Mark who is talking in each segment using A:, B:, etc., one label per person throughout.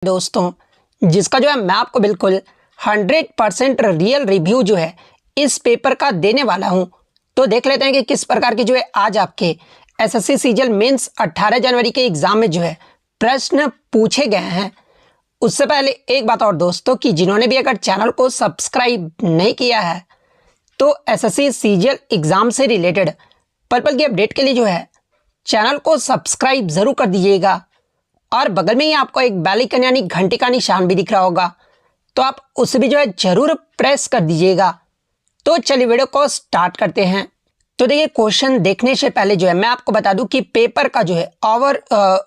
A: दोस्तों, जिसका जो है मैं आपको बिल्कुल 100% रियल रिव्यू जो है इस पेपर का देने वाला हूं। तो देख लेते हैं कि किस प्रकार की जो है आज आपके एसएससी सीजीएल मेंस 18 जनवरी के एग्जाम में जो है प्रश्न पूछे गए हैं। उससे पहले एक बात और दोस्तों, कि जिन्होंने भी अगर चैनल को सब्सक्राइब नहीं किया है तो एसएससी सीजीएल एग्जाम से रिलेटेड पल पल की अपडेट के लिए जो है चैनल को सब्सक्राइब जरूर कर दीजिएगा और बगल में ही आपको एक बेल आइकन यानी घंटी का निशान भी दिख रहा होगा, तो आप उसे भी जो है जरूर प्रेस कर दीजिएगा। तो चलिए वीडियो को स्टार्ट करते हैं। तो देखिए, क्वेश्चन देखने से पहले जो है मैं आपको बता दूं कि पेपर का जो है ओवर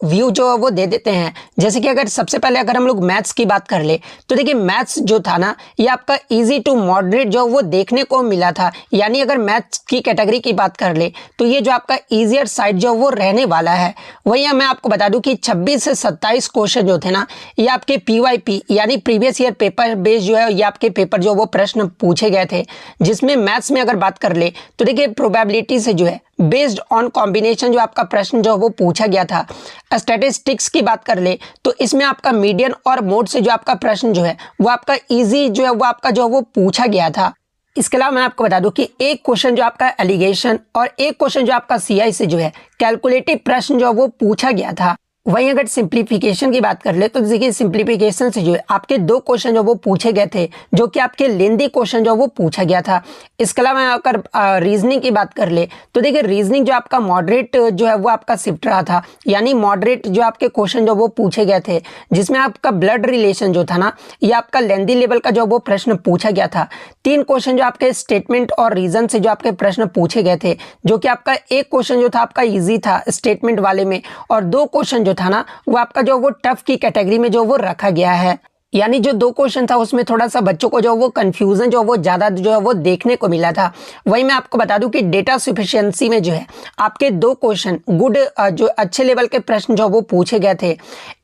A: व्यू जो है वो दे देते हैं। जैसे कि अगर सबसे पहले अगर हम लोग मैथ्स की बात कर ले तो देखिए, मैथ्स जो था ना ये आपका इजी टू मॉडरेट जो वो देखने को मिला था। यानी अगर मैथ्स की कैटेगरी की बात कर ले तो ये जो आपका ईजियर साइड जो वो रहने वाला है। वहीं मैं आपको बता दूं कि 26 से 27 क्वेश्चन जो थे ना ये आपके PYP यानी प्रीवियस ईयर पेपर बेस्ड जो है ये आपके पेपर जो वो प्रश्न पूछे गए थे। जिसमें मैथ्स में अगर बात कर ले तो देखिए, प्रोबेबिलिटी से जो है बेस्ड ऑन कॉम्बिनेशन जो आपका प्रश्न जो वो पूछा गया था। स्टैटिस्टिक्स की बात कर ले तो इसमें आपका मीडियन और मोड से जो आपका प्रश्न जो है वो आपका इजी जो है वो आपका जो वो पूछा गया था। इसके अलावा मैं आपको बता दूं कि एक क्वेश्चन जो आपका एलिगेशन और एक क्वेश्चन जो आपका CI से जो है कैलकुलेटिव प्रश्न जो वो पूछा गया था। वहीं अगर सिंप्लीफिकेशन की बात कर ले तो देखिए, सिंप्लीफिकेशन से जो है आपके 2 क्वेश्चन जो वो पूछे गए थे, जो कि आपके लेंदी क्वेश्चन जो वो पूछा गया था। इसके अलावा अगर रीजनिंग की बात कर ले तो देखिए, रीजनिंग जो आपका मॉडरेट जो है वो आपका शिफ्ट रहा था। यानी मॉडरेट जो आपके क्वेश्चन जो वो पूछे गए थे, जिसमें आपका ब्लड रिलेशन जो था ना ये आपका लेंदी लेवल का जो वो प्रश्न पूछा गया था। 3 क्वेश्चन जो आपके स्टेटमेंट और रीजन से जो आपके प्रश्न पूछे गए थे, जो कि आपका एक क्वेश्चन जो था आपका ईजी था स्टेटमेंट वाले में, और 2 क्वेश्चन था ना वो आपका जो वो टफ की कैटेगरी में जो वो रखा गया है। यानी जो 2 क्वेश्चन था उसमें थोड़ा सा बच्चों को जो वो कंफ्यूजन जो वो ज्यादा जो है वो देखने को मिला था। वहीं मैं आपको बता दूं कि डेटा सफिशिएंसी में जो है आपके 2 क्वेश्चन गुड जो अच्छे लेवल के प्रश्न जो वो पूछे गए थे।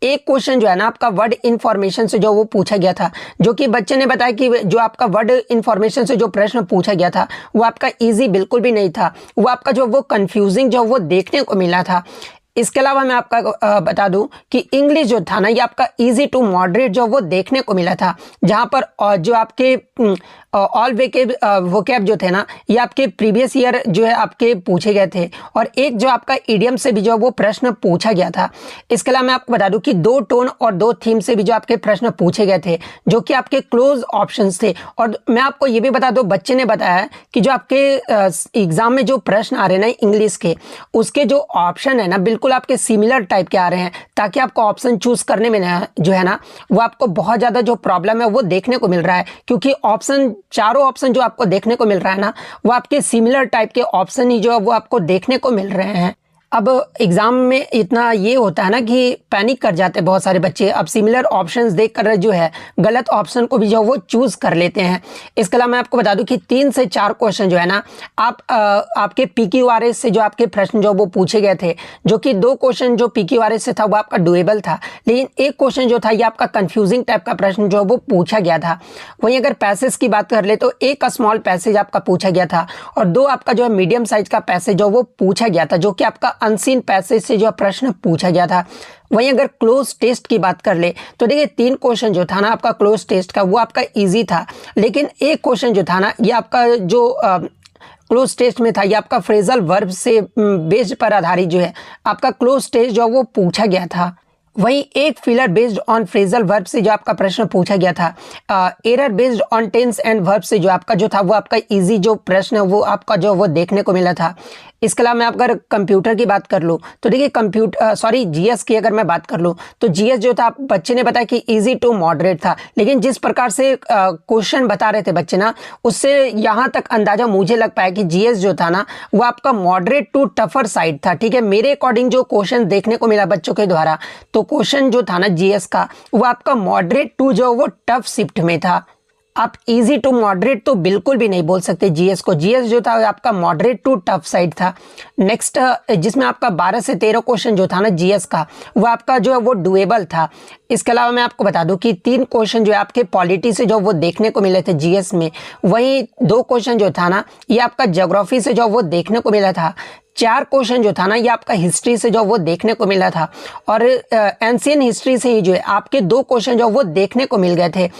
A: एक क्वेश्चन जो है ना आपका वर्ड इंफॉर्मेशन से जो वो पूछा गया था, जो कि बच्चे ने बताया कि जो आपका वर्ड इंफॉर्मेशन से जो प्रश्न पूछा गया था वो आपका ईजी बिल्कुल भी नहीं था, वो आपका जो वो कंफ्यूजिंग जो वो देखने को मिला था। इसके अलावा मैं आपका बता दूं कि इंग्लिश जो था ना ये आपका इजी टू मॉडरेट जो वो देखने को मिला था, जहां पर जो आपके ऑल वोकैब जो थे ना ये आपके प्रीवियस ईयर जो है आपके पूछे गए थे, और एक जो आपका इडियम से भी जो वो प्रश्न पूछा गया था। इसके अलावा मैं आपको बता दूं कि 2 टोन और 2 थीम से भी जो आपके प्रश्न पूछे गए थे, जो कि आपके क्लोज ऑप्शंस थे। और मैं आपको ये भी बता दूं, बच्चे ने बताया कि जो आपके एग्जाम में जो प्रश्न आ रहे हैं ना इंग्लिश के, उसके जो ऑप्शन है ना बिल्कुल आपके सिमिलर टाइप के आ रहे हैं, ताकि आपको ऑप्शन चूज करने में ना जो है ना वो आपको बहुत ज्यादा जो प्रॉब्लम है वो देखने को मिल रहा है। क्योंकि चारों ऑप्शन जो आपको देखने को मिल रहा है ना वो आपके सिमिलर टाइप के ऑप्शन ही जो है वो आपको देखने को मिल रहे हैं। अब एग्जाम में इतना ये होता है ना कि पैनिक कर जाते हैं बहुत सारे बच्चे। अब सिमिलर ऑप्शंस देखकर जो है गलत ऑप्शन को भी जो वो चूज कर लेते हैं। इसके अलावा मैं आपको बता दूं कि 3 से 4 क्वेश्चन जो है ना आपके PQRS से जो आपके प्रश्न जो वो पूछे गए थे, जो कि 2 क्वेश्चन जो PQRS से था वो आपका डुएबल था, लेकिन एक क्वेश्चन जो था ये आपका कंफ्यूजिंग टाइप का प्रश्न जो वो पूछा गया था। वहीं अगर पैसेज की बात कर ले तो एक स्मॉल पैसेज आपका पूछा गया था और 2 आपका जो है मीडियम साइज का पैसेज जो वो पूछा गया था, जो कि आपका अनसीन पैसेज से जो प्रश्न पूछा गया था। वहीं अगर क्लोज टेस्ट की बात कर ले तो देखिए, 3 क्वेश्चन जो था ना आपका क्लोज टेस्ट का वो आपका इजी था, लेकिन एक क्वेश्चन जो था ना ये आपका जो क्लोज टेस्ट में था ये आपका फ्रेजल वर्ब से बेस्ड पर आधारित जो है आपका क्लोज टेस्ट जो वो पूछा गया था। वहीं एक filler based on phrasal verb से जो आपका प्रश्न पूछा गया था। Error based on tense and verb से जो आपका जो था वो आपका इजी जो प्रश्न है वो आपका जो वो देखने को मिला था। इसके अलावा मैं अगर कंप्यूटर की बात कर लूँ तो देखिए, GS की अगर मैं बात कर लूँ तो GS जो था बच्चे ने बताया कि इजी टू मॉडरेट था, लेकिन जिस प्रकार से क्वेश्चन बता रहे थे बच्चे ना उससे यहाँ तक अंदाजा मुझे लग पाया कि GS जो था ना वो आपका मॉडरेट टू टफर साइड था। ठीक है, मेरे अकॉर्डिंग जो क्वेश्चन देखने को मिला बच्चों के द्वारा, तो क्वेश्चन जो था ना GS का वो आपका मॉडरेट टू जो वो टफ शिफ्ट में था। आप इजी टू मॉडरेट तो बिल्कुल भी नहीं बोल सकते GS को। GS जो था आपका मॉडरेट टू टफ साइड था। नेक्स्ट जिसमें आपका 12 से 13 क्वेश्चन जो था ना GS का वो आपका जो है वो डुएबल था। इसके अलावा मैं आपको बता दूं कि 3 क्वेश्चन जो है आपके पॉलिटी से जो वो देखने को मिले थे GS में। वहीं 2 क्वेश्चन जो था ना ये आपका ज्योग्राफी से जो वो देखने को मिला था। 4 क्वेश्चन जो था ना ये आपका हिस्ट्री से जो वो देखने को मिला था और एंशियंट हिस्ट्री से ही जो है आपके 2 क्वेश्चन जो वो देखने को मिल गए थे।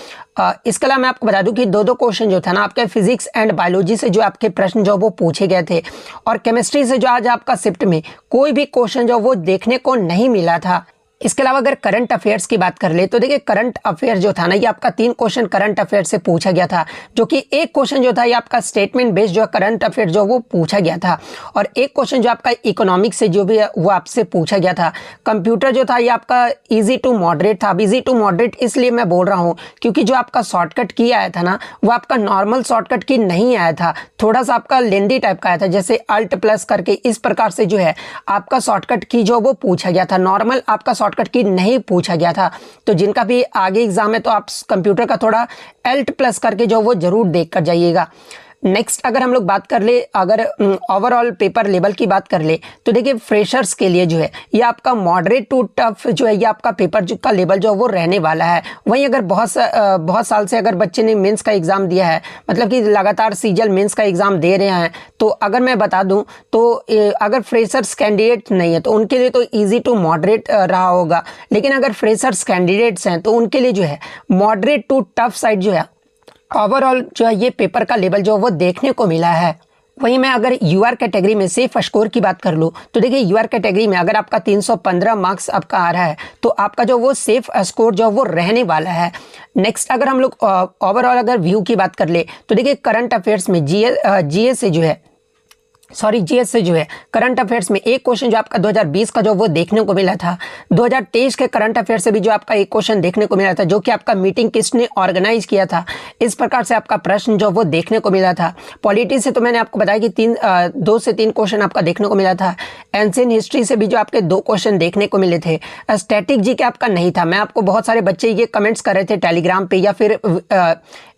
A: इसके अलावा मैं आपको बता दूं कि 2 क्वेश्चन जो था ना आपके फिजिक्स एंड बायोलॉजी से जो आपके प्रश्न जो वो पूछे गए थे और केमिस्ट्री से जो आज आपका शिफ्ट में कोई भी क्वेश्चन जो वो देखने को नहीं मिला था। इसके अलावा अगर करंट अफेयर्स की बात कर ले तो देखिए करंट अफेयर जो था ना ये आपका 3 क्वेश्चन करंट अफेयर से पूछा गया था, जो कि एक क्वेश्चन जो था ये आपका स्टेटमेंट बेस्ड जो करंट अफेयर जो वो पूछा गया था और एक क्वेश्चन जो आपका इकोनॉमिक्स से जो भी है वो आपसे पूछा गया था। कंप्यूटर जो था ये आपका इजी टू मॉडरेट था। अब इजी टू मॉडरेट इसलिए मैं बोल रहा हूँ क्योंकि जो आपका शॉर्टकट की आया था ना वो आपका नॉर्मल शॉर्टकट की नहीं आया था, थोड़ा सा आपका लेंदी टाइप का आया था, जैसे अल्ट प्लस करके इस प्रकार से जो है आपका शॉर्टकट की जो वो पूछा गया था। नॉर्मल आपका शॉर्टकट की नहीं पूछा गया था। तो जिनका भी आगे एग्जाम है तो आप कंप्यूटर का थोड़ा अल्ट प्लस करके जो वो जरूर देख कर जाइएगा। नेक्स्ट अगर हम लोग बात कर ले, अगर ओवरऑल पेपर लेवल की बात कर ले तो देखिए फ्रेशर्स के लिए जो है ये आपका मॉडरेट टू टफ जो है ये आपका पेपर जो का लेवल जो वो रहने वाला है। वहीं अगर बहुत साल से अगर बच्चे ने मेंस का एग्ज़ाम दिया है, मतलब कि लगातार सीजल मेंस का एग्ज़ाम दे रहे हैं, तो अगर मैं बता दूं तो अगर फ्रेशर्स कैंडिडेट नहीं है तो उनके लिए तो ईजी टू मॉडरेट रहा होगा, लेकिन अगर फ्रेशर्स कैंडिडेट्स हैं तो उनके लिए जो है मॉडरेट टू टफ साइड जो है ओवरऑल जो है ये पेपर का लेवल जो वो देखने को मिला है। वहीं मैं अगर यूआर कैटेगरी में सेफ स्कोर की बात कर लूँ तो देखिए यूआर कैटेगरी में अगर आपका 315 मार्क्स आपका आ रहा है तो आपका जो वो सेफ स्कोर जो वो रहने वाला है। नेक्स्ट अगर हम लोग ओवरऑल अगर व्यू की बात कर ले तो देखिए करंट अफेयर्स में जीएस से जो है जीएस से जो है करंट अफेयर्स में एक क्वेश्चन जो आपका 2020 का जो वो देखने को मिला था। 2023 के करंट अफेयर से भी जो आपका एक क्वेश्चन देखने को मिला था, जो कि आपका मीटिंग किसने ऑर्गेनाइज किया था, इस प्रकार से आपका प्रश्न जो वो देखने को मिला था। पॉलिटी से तो मैंने आपको बताया कि 2 से 3 क्वेश्चन आपका देखने को मिला था। एंशियंट हिस्ट्री से भी जो आपके 2 क्वेश्चन देखने को मिले थे। स्टैटिक जीके आपका नहीं था। मैं आपको बहुत सारे बच्चे ये कमेंट्स कर रहे थे टेलीग्राम पे या फिर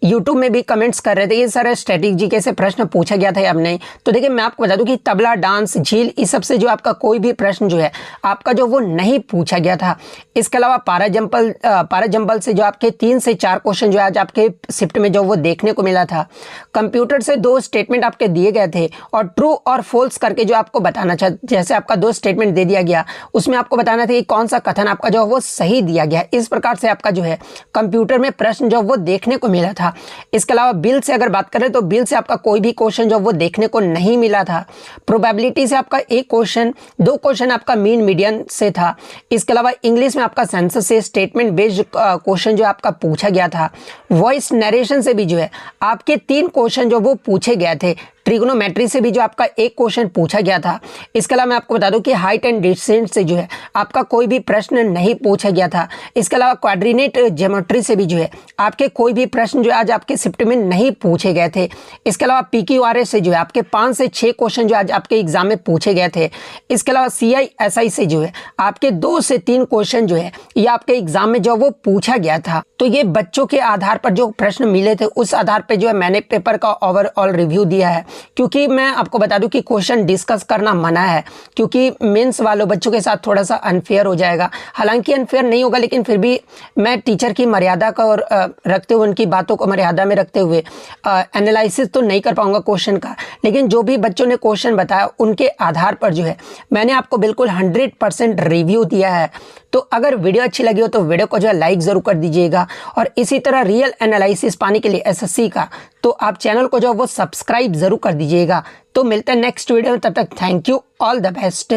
A: यूट्यूब में भी कमेंट्स कर रहे थे ये सारे स्टैटिक जीके से प्रश्न पूछा गया था या नहीं। तो देखिए मैं आपको बता दूं कि तबला, डांस, झील, इस सब से जो आपका कोई भी प्रश्न जो है आपका जो वो नहीं पूछा गया था। इसके अलावा पारा जंपल से जो आपके 3 से 4 क्वेश्चन जो आज आपके शिफ्ट में जो वो देखने को मिला था। कंप्यूटर से 2 स्टेटमेंट आपके दिए गए थे और ट्रू और फॉल्स करके जो आपको बताना था, जैसे आपका 2 स्टेटमेंट दे दिया गया उसमें आपको बताना था कि कौन सा कथन आपका जो वो सही दिया गया। इस प्रकार से आपका जो है कंप्यूटर में प्रश्न जो वो देखने को मिला था। इसके अलावा बिल से अगर बात करें तो बिल से आपका कोई भी क्वेश्चन जो वो देखने को नहीं मिला था। प्रोबेबिलिटी से आपका एक क्वेश्चन, 2 क्वेश्चन आपका मीन मीडियन से था। इसके अलावा इंग्लिश में आपका सेंसस से स्टेटमेंट बेस्ड क्वेश्चन जो आपका पूछा गया था। वॉइस नरेशन से भी जो है आपके 3 क्वेश्चन जो वो पूछे गए थे। ट्रिग्नोमेट्री से भी जो आपका एक क्वेश्चन पूछा गया था। इसके अलावा मैं आपको बता दूं कि हाइट एंड डिस्टेंस से जो है आपका कोई भी प्रश्न नहीं पूछा गया था। इसके अलावा क्वाड्रीनेट ज्योमेट्री से भी जो है आपके कोई भी प्रश्न जो आज आपके शिफ्ट में नहीं पूछे गए थे। इसके अलावा PQRS से जो है आपके 5 से 6 क्वेश्चन जो आज आपके एग्जाम में पूछे गए थे। इसके अलावा CISI से जो है आपके 2 से 3 क्वेश्चन जो है ये आपके एग्जाम में जो वो पूछा गया था। तो ये बच्चों के आधार पर जो प्रश्न मिले थे उस आधार पर जो है मैंने पेपर का ओवरऑल रिव्यू दिया है। क्योंकि मैं आपको बता दूं कि क्वेश्चन डिस्कस करना मना है, क्योंकि मेंस वालों बच्चों के साथ थोड़ा सा अनफेयर हो जाएगा। हालांकि अनफेयर नहीं होगा, लेकिन फिर भी मैं टीचर की मर्यादा को रखते हुए, उनकी बातों को मर्यादा में रखते हुए एनालिसिस तो नहीं कर पाऊंगा क्वेश्चन का। लेकिन जो भी बच्चों ने क्वेश्चन बताया उनके आधार पर जो है मैंने आपको बिल्कुल 100% रिव्यू दिया है। तो अगर वीडियो अच्छी लगी हो तो वीडियो को जो है लाइक ज़रूर कर दीजिएगा और इसी तरह रियल एनालिसिस पाने के लिए SSC का तो आप चैनल को जो वो सब्सक्राइब ज़रूर कर दीजिएगा। तो मिलते हैं नेक्स्ट वीडियो में, तब तक thank you, all the best.